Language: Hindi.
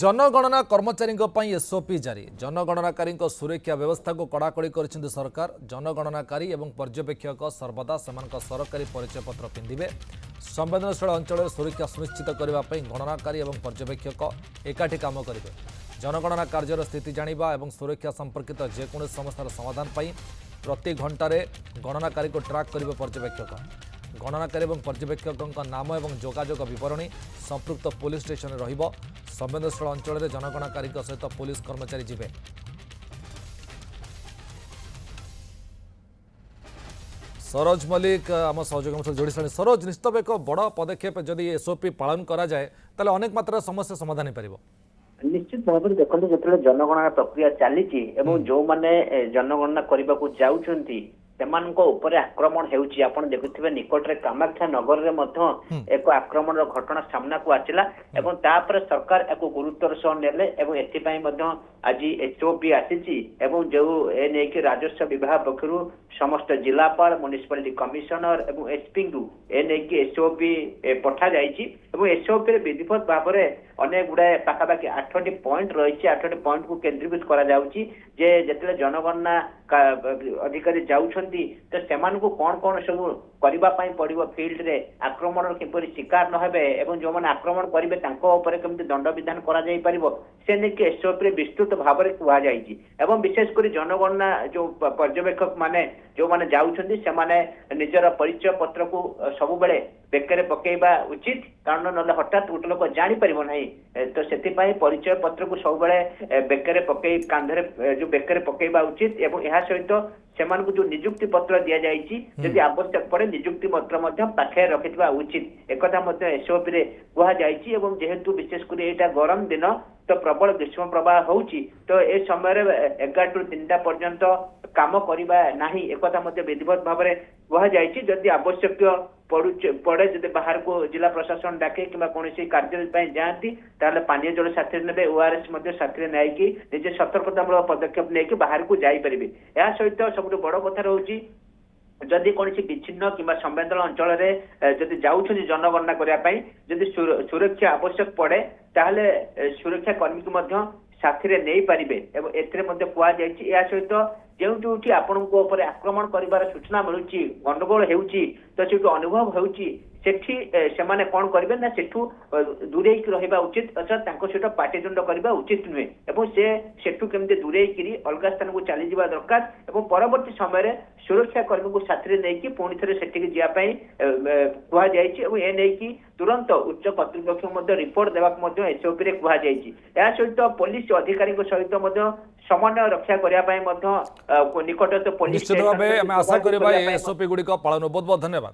जनगणना कर्मचारी एसओपी जारी जनगणनाकारी सुरक्षा व्यवस्था को कड़ाकड़ी कर सरकार जनगणनाकारी और पर्यवेक्षक सर्वदा से सरकारी परिचय पत्र पिंधे संवेदनशील अंचल सुरक्षा सुनिश्चित करने गणनाकारी और पर्यवेक्षक एकाठी काम करेंगे। जनगणना कार्यर स्थिति जाना और सुरक्षा संपर्कित जेको समस्यार समाधान प्रति घंटे गणनाकारी को ट्राक करेंगे पर्यवेक्षक। गणनाकारी और पर्यवेक्षकों नाम और जोगाजोग बरणी संपृक्त पुलिस स्टेशन रहिबो। संवेदनशील अंचल में जनगणनाकारी सहित पुलिस कर्मचारी जीवे। सरोज मल्लिक आम सहयोग जोड़ी सारे। सरोज, निश्चित एक बड़ पदक्षेप जदि एसओपी पालन करा जाए ताले अनेक मात्रा समस्या समाधान हो पारिबो। निश्चित भाव में देखते जो जनगणना प्रक्रिया चली जो मैंने जनगणना करने को जाऊँगी उपरे आक्रमण होउची। आपण देखुथिबे निकटरे कामाख्या नगर रे मध्य एक आक्रमण घटना सामना को आचिला एवं तापर सरकार एको गुरुत्वर सह नेले एवं एथिपई मध्य आज एसओपी आसीची एवं जो ए नै कि राजस्व विभाग पक्षरु समस्त जिलापाल म्युनिसिपालिटी कमिशनर एवं एसपी को ए नै कि एसओपी पठा जाईची एवं एसओपी रे विधिवत भाव में अनेक गुड़ाए पाखापाखि 8टी पॉइंट रही 8टी पॉइंट को केंद्रीकृत करा जाउची जे जतले जनगणना अधिकारी जाउछंती तो सेमान को कौन कौन सब करबा पई पड़िबो फील्ड रे आक्रमण किपरि शिकार न हेबे एवं जो माने आक्रमण करिवे तांको ऊपर केमति दंड विधान करा जाई परिबो से ने के एसओपी रे विस्तृत भाव रे कुआ जाईची एवं विशेष करी जनगणना जो पर्यवेक्षक माने जो माने जाउछंती से माने निजर परिचय पत्र को सब बेले बेकरे पकेबा उचित कारण न हठात गोटे लोक जानी परिबो नहीं तो सेति पई परिचय पत्र को सब बेले बेकरे पके कांधरे जो बेकरे पकेबा उचित एवं यह सहित सेमान को जो नियुक्ति पत्र दिया जायछि यदि आवश्यक पड़े नियुक्ति पत्र मध्य पाखे रखितबा उचित एकथा मध्य एसओपी रे कुहा जायछि एवं जेहेतु विशेष करी एटा गरम दिन तो प्रबल ग्रीष्म प्रवाह होउछि तो ए समय रे 11 टू 3टा पर्यंत काम करिबा नाही एकथा मध्य विधिवत भाव में कुहा जायछि। जदि आवश्यक पड़े जब बाहर को जिला प्रशासन डाके कि कौन कार्य जाती ताले पानीय जल साथी ने ओआरएस साथी नहीं निजे सतर्कतामूलक पदक्षेप नहीं बाहर को जापर। या सहित सब बड़ कथा रोचे जदि कौन विच्छिन्न कि संवेदनशील अंचल में जदि जाऊँ जनगणना करने जदि सुरक्षा आवश्यक पड़े ताहले सुरक्षा कर्मी को साथी नहीं पारे एवं एया सहित जो जो आपण आक्रमण कर सूचना मिलूँ गंडगोल हो अनुभव होठी से माने कौन करेंगे ना सेठू दूरे रहा उचित अर्थात सहित पाटितुंड करने उचित नुहे एवं सेठू केमती दूरे अलग स्थान को चली जावा दरकार एवं परवर्ती समय सुरक्षा कर्मी को साथी नहीं पुणी थे सेठी जावाई कहुई तुरंत उच्च कर्तृपक्ष रिपोर्ट देवाक एसओपी रे कहुई। या सहित पुलिस अधिकारी सहित समन्वय रक्षा करने निकटस्थ पुलिस आशा करिबा एसओपी गुडी पालन। बहुत बहुत धन्यवाद।